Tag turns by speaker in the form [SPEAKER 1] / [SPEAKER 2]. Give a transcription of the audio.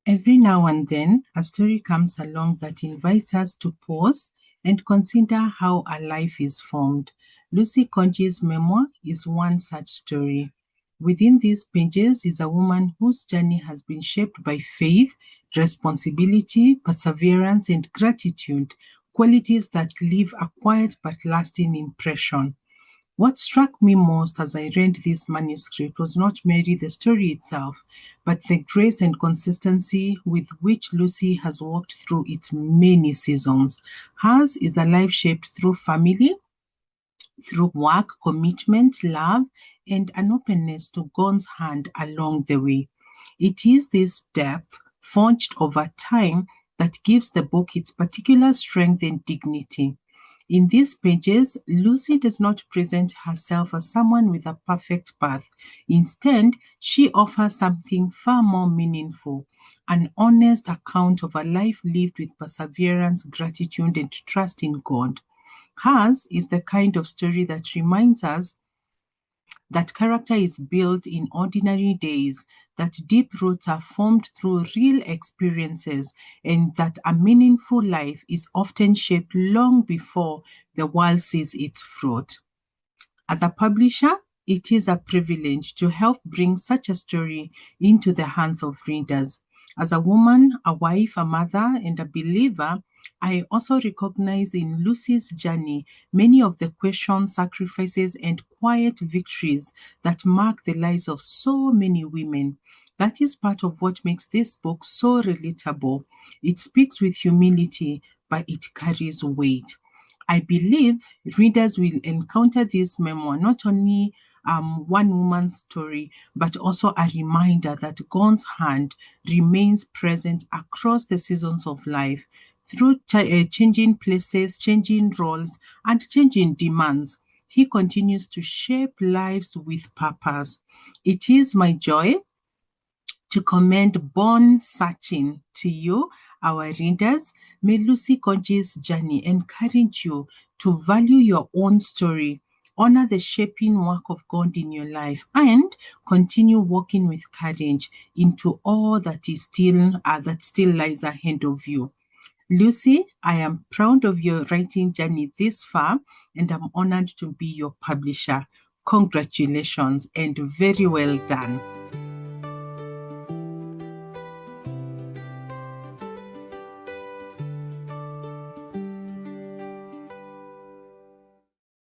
[SPEAKER 1] Every now and then, a story comes along that invites us to pause and consider how a life is formed. Lucy Konji's memoir is one such story. Within these pages is a woman whose journey has been shaped by faith, responsibility, perseverance, and gratitude, qualities that leave a quiet but lasting impression. What struck me most as I read this manuscript was not merely the story itself, but the grace and consistency with which Lucy has walked through its many seasons. Hers is a life shaped through family, through work, commitment, love, and an openness to God's hand along the way. It is this depth, forged over time, that gives the book its particular strength and dignity. In these pages, Lucy does not present herself as someone with a perfect path. Instead, she offers something far more meaningful, an honest account of a life lived with perseverance, gratitude, and trust in God. Hers is the kind of story that reminds us that character is built in ordinary days, that deep roots are formed through real experiences, and that a meaningful life is often shaped long before the world sees its fruit. As a publisher, it is a privilege to help bring such a story into the hands of readers. As a woman, a wife, a mother, and a believer, I also recognize in Lucy's journey many of the questions, sacrifices, and quiet victories that mark the lives of so many women. That is part of what makes this book so relatable. It speaks with humility, but it carries weight. I believe readers will encounter this memoir not only one woman's story, but also a reminder that God's hand remains present across the seasons of life through changing places, changing roles, and changing demands. He continues to shape lives with purpose. It is my joy to commend Born Searching to you, our readers. May Lucy Conji's journey encourage you to value your own story, honor the shaping work of God in your life, and continue walking with courage into all that still lies ahead of you. Lucy, I am proud of your writing journey this far, and I'm honored to be your publisher. Congratulations and very well done.